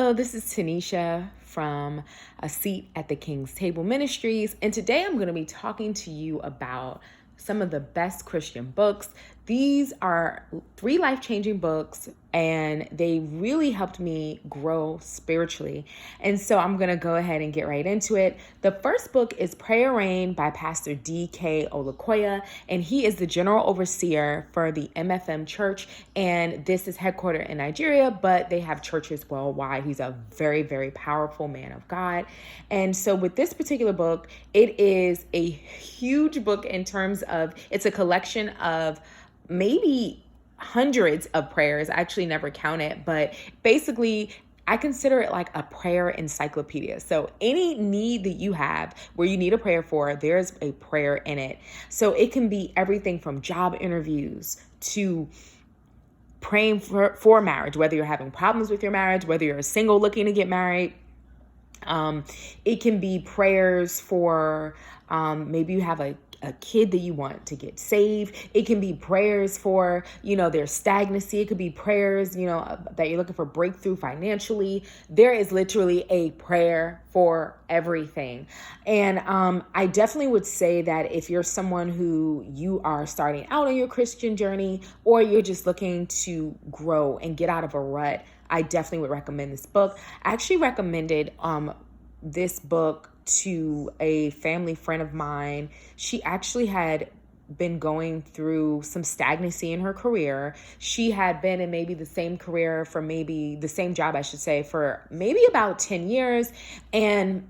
Hello, this is Tanisha from A Seat at the King's Table Ministries, and today I'm going to be talking to you about some of the best Christian books. These are 3 life-changing books, and they really helped me grow spiritually. And so I'm going to go ahead and get right into it. The first book is Prayer Rain by Pastor D.K. Olukoya, and he is the general overseer for the MFM Church, and this is headquartered in Nigeria, but they have churches worldwide. He's a very, very powerful man of God. And so with this particular book, it is a huge book in terms of, it's a collection of maybe hundreds of prayers. I actually never count it, but basically I consider it like a prayer encyclopedia. So any need that you have where you need a prayer for, there's a prayer in it. So it can be everything from job interviews to praying for marriage, whether you're having problems with your marriage, whether you're single looking to get married. It can be prayers for maybe you have a kid that you want to get saved. It can be prayers for, their stagnancy. It could be prayers, that you're looking for breakthrough financially. There is literally a prayer for everything. And I definitely would say that if you're someone who you are starting out on your Christian journey, or you're just looking to grow and get out of a rut, I definitely would recommend this book. I actually recommended this book to a family friend of mine. She actually had been going through some stagnancy in her career. She had been in maybe the same career for maybe the same job, I should say, for maybe about 10 years. And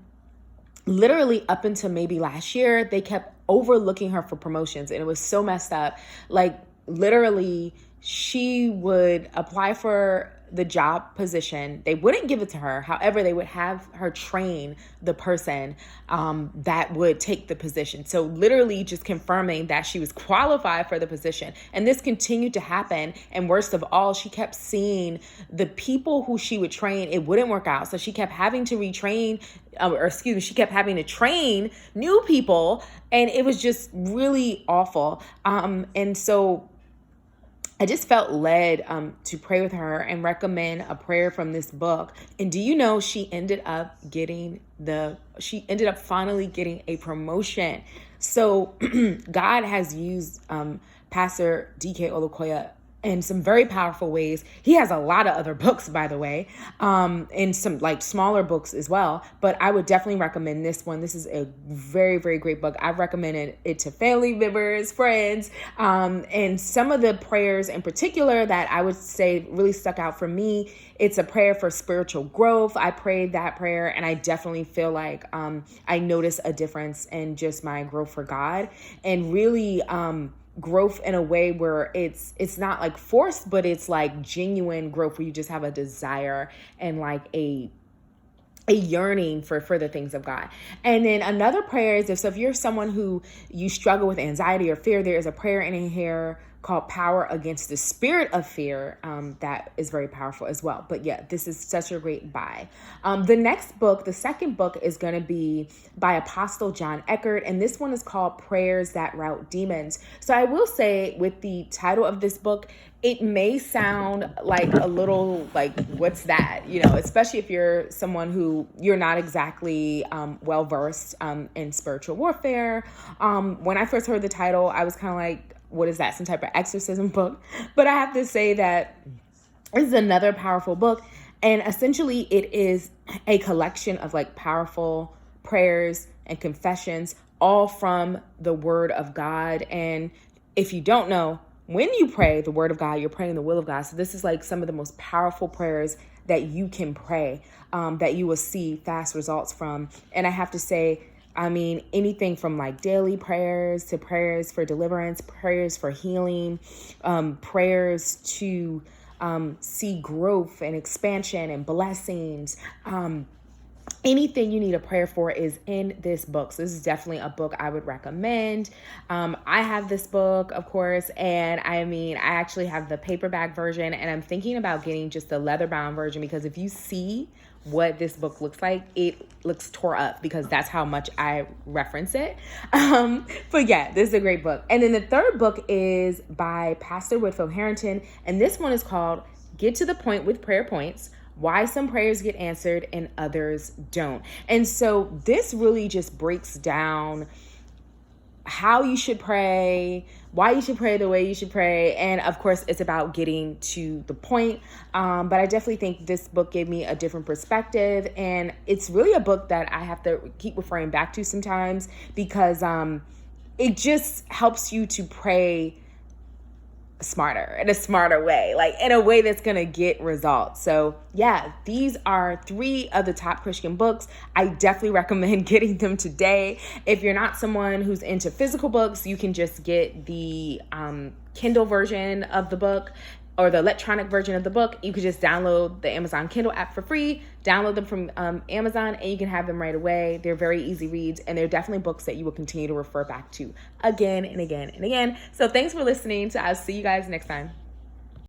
literally up until maybe last year, they kept overlooking her for promotions. And it was so messed up. Like literally, she would apply for the job position. They wouldn't give it to her. However, they would have her train the person that would take the position. So literally just confirming that she was qualified for the position. And this continued to happen. And worst of all, she kept seeing the people who she would train, it wouldn't work out. So she kept having to she kept having to train new people. And it was just really awful. And so I just felt led to pray with her and recommend a prayer from this book. And do you know, she ended up finally getting a promotion. So God has used Pastor D.K. Olukoya in some very powerful ways. He has a lot of other books, by the way, and some like smaller books as well. But I would definitely recommend this one. This is a very, very great book. I've recommended it to family members, friends, and some of the prayers in particular that I would say really stuck out for me. It's a prayer for spiritual growth. I prayed that prayer, and I definitely feel like I noticed a difference in just my growth for God, and really growth in a way where it's not like forced, but it's like genuine growth where you just have a desire and like a yearning for further things of God. And then another prayer is if you're someone who you struggle with anxiety or fear, there is a prayer in here called Power Against the Spirit of Fear that is very powerful as well. But yeah, this is such a great buy. The next book, the second book, is going to be by Apostle John Eckert, and this one is called Prayers That Rout Demons. So I will say with the title of this book, it may sound like a little like, what's that? Especially if you're someone who you're not exactly well-versed in spiritual warfare. When I first heard the title, I was kind of like, what is that? Some type of exorcism book? But I have to say that this is another powerful book. And essentially it is a collection of like powerful prayers and confessions, all from the Word of God. And if you don't know, when you pray the Word of God, you're praying the will of God. So this is like some of the most powerful prayers that you can pray, that you will see fast results from. And I have to say, anything from like daily prayers to prayers for deliverance, prayers for healing, prayers to see growth and expansion and blessings. Anything you need a prayer for is in this book. So this is definitely a book I would recommend. I have this book, of course, and I actually have the paperback version, and I'm thinking about getting just the leather-bound version, because if you see what this book looks like, it looks tore up because that's how much I reference it. But yeah, this is a great book. And then the third book is by Pastor Whitfield Harrington, and this one is called Get to the Point with Prayer Points, why some prayers get answered and others don't. And so this really just breaks down how you should pray, why you should pray the way you should pray. And of course, it's about getting to the point. But I definitely think this book gave me a different perspective. And it's really a book that I have to keep referring back to sometimes because it just helps you to pray smarter, in a smarter way, like in a way that's gonna get results. So yeah, these are 3 of the top Christian books. I definitely recommend getting them today. If you're not someone who's into physical books, you can just get the Kindle version of the book or the electronic version of the book. You could just download the Amazon Kindle app for free, download them from Amazon, and you can have them right away. They're very easy reads, and they're definitely books that you will continue to refer back to again and again and again. So thanks for listening. I'll see you guys next time.